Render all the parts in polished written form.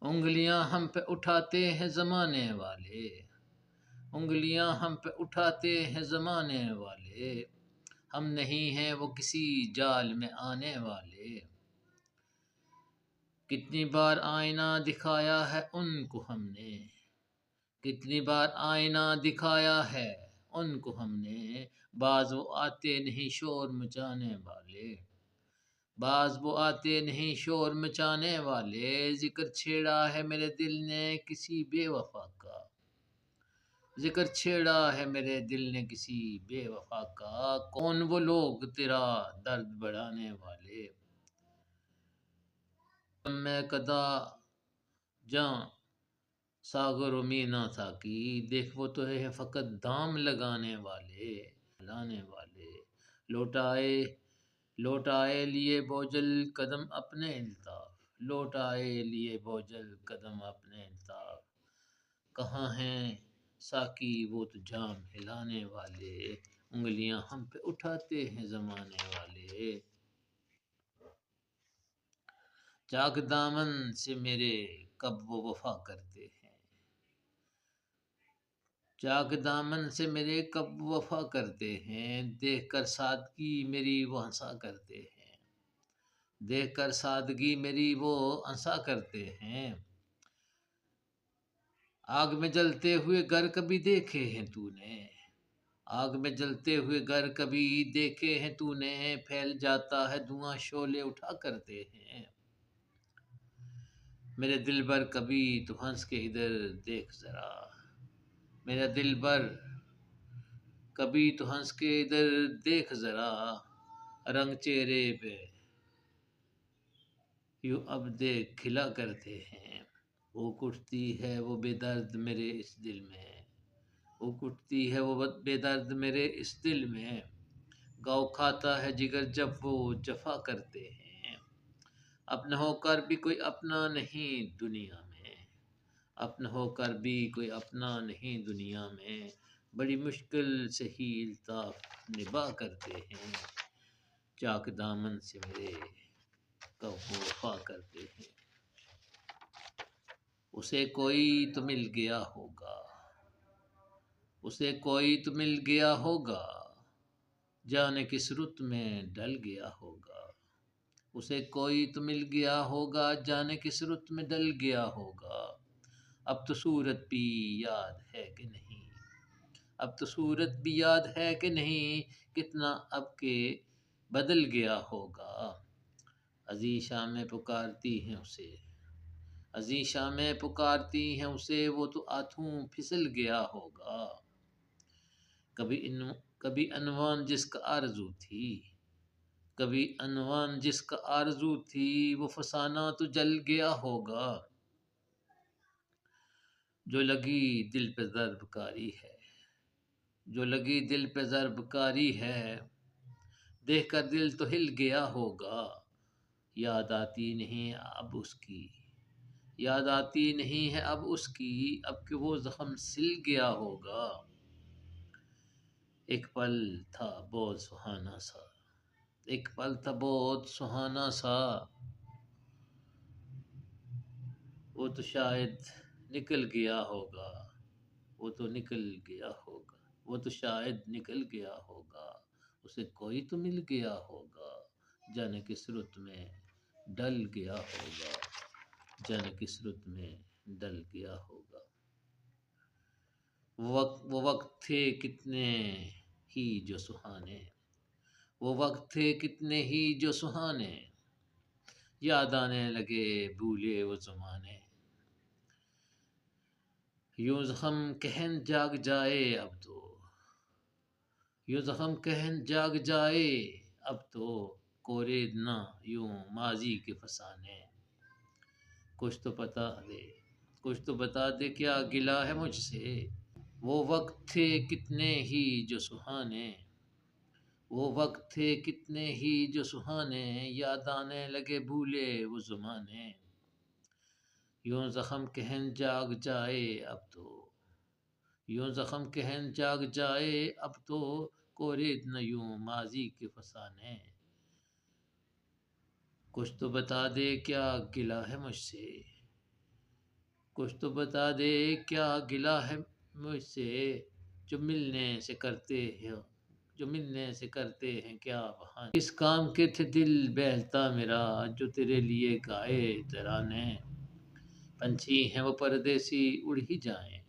उंगलियां हम पे उठाते हैं जमाने वाले, उंगलियां हम पे उठाते हैं जमाने वाले, हम नहीं हैं वो किसी जाल में आने वाले। कितनी बार आईना दिखाया है उनको हमने, कितनी बार आईना दिखाया है उनको हमने, बाज वो आते नहीं शोर मचाने वाले, बाज वो आते नहीं शोर मचाने वाले। जिक्र छेड़ा है मेरे दिल ने किसी बेवफा का, जिक्र छेड़ा है मेरे दिल ने किसी बेवफा का, कौन वो लोग तेरा दर्द बढ़ाने वाले। मैं कदा जां सागर व मीना था कि देख वो तो है फ़कत दाम लगाने वाले, लाने वाले। लौटाए लौटाए लिए बोझल कदम अपने इल्ताफ, लौटाए लिए बोझल कदम अपने इल्ताफ। कहाँ हैं साकी वो तो जाम हिलाने वाले, उंगलियां हम पे उठाते हैं ज़माने वाले। चाक दामन से मेरे कब वो वफ़ा करते हैं, चाक दामन से मेरे कब वफ़ा करते हैं, देख कर सादगी मेरी वो हंसा करते हैं, देख कर सादगी मेरी वो हंसा करते हैं। आग में जलते हुए घर कभी देखे हैं तूने, आग में जलते हुए घर कभी देखे हैं तूने, फैल जाता है धुआं शोले उठा करते हैं। मेरे दिल भर कभी तू हंस के इधर देख जरा, मेरा दिल भर कभी तो हंस के इधर देख जरा, रंग चेहरे पे यूं अब देख खिला करते हैं। वो कुटती है वो बेदर्द मेरे इस दिल में, वो कुटती है वो बेदर्द मेरे इस दिल में, गौ खाता है जिगर जब वो जफा करते हैं। अपना होकर भी कोई अपना नहीं दुनिया में, अपना होकर भी कोई अपना नहीं दुनिया में, बड़ी मुश्किल से ही इल्ताफ निभा करते हैं। चाक दामन से मेरे कब वो वफा करते हैं। उसे कोई तो मिल गया होगा, उसे कोई तो मिल गया होगा, जाने किस रुत में डल गया होगा, उसे कोई तो मिल गया होगा, जाने किस रुत में डल गया होगा। अब तो सूरत भी याद है कि नहीं, अब तो सूरत भी याद है कि नहीं, कितना अब के बदल गया होगा। अजी शामें पुकारती हैं उसे, अजी शामें पुकारती हैं उसे, वो तो आथूं फिसल गया होगा। कभी अनवान जिसका आरज़ू थी, कभी अनवान जिसका आरज़ू थी, वो फसाना तो जल गया होगा। जो लगी दिल पे ज़रबकारी है, जो लगी दिल पे ज़रबकारी है, देख कर दिल तो हिल गया होगा। याद आती नहीं अब उसकी, याद आती नहीं है अब उसकी, अब कि वो ज़ख्म सिल गया होगा। एक पल था बहुत सुहाना सा, एक पल था बहुत सुहाना सा, वो तो शायद निकल गया होगा, वो तो निकल गया होगा, वो तो शायद निकल गया होगा। उसे कोई तो मिल गया होगा, जाने किस रुत में डल गया होगा, जाने किस रुत में डल गया होगा। वो वक्त थे कितने ही जो सुहाने, वो वक्त थे कितने ही जो सुहाने, याद आने लगे भूले वो ज़माने। यूं ज़ख्म कहन जाग जाए अब तो, यूं ज़ख्म कहन जाग जाए अब तो, कोरे ना यूं माजी के फसाने। कुछ तो बता दे, कुछ तो बता दे क्या गिला है मुझसे, वो वक्त थे कितने ही जो सुहाने, वो वक्त थे कितने ही जो सुहाने, याद आने लगे भूले वो ज़माने। यूं ज़ख्म कहन जाग जाए अब तो, यूं ज़ख्म कहन जाग जाए अब तो, कोरे न यूं माजी के फसाने। कुछ तो बता दे क्या गिला है मुझसे, कुछ तो बता दे क्या गिला है मुझसे, जो मिलने से करते हो, जो मिलने से करते हैं क्या बहाने। इस काम के थे दिल बहलता मेरा, जो तेरे लिए गाए तराने। पंछी हैं वो परदेसी उड़ ही जाएं,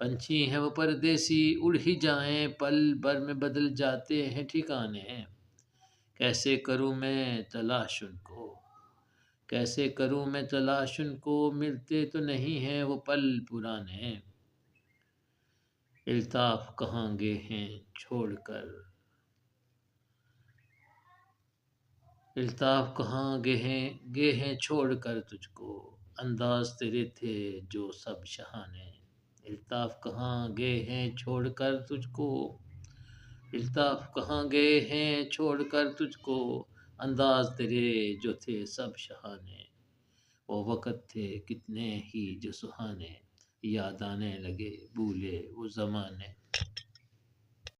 पंछी हैं वो परदेसी उड़ ही जाएं, पल भर में बदल जाते हैं ठिकाने। कैसे करूं मैं तलाश उनको, कैसे करूं मैं तलाश उनको, मिलते तो नहीं हैं वो पल पुराने। इल्ताफ कहाँ गए हैं छोड़कर, इल्ताफ कहाँ गए हैं छोड़कर तुझको, अंदाज तेरे थे जो सब शहाने। इल्ताफ कहाँ गए हैं छोड़कर तुझको, इल्ताफ कहाँ गए हैं छोड़कर तुझको, अंदाज तेरे जो थे सब शहाने। वो वक़्त थे कितने ही जो सुहाने, याद आने लगे भूले वो ज़माने।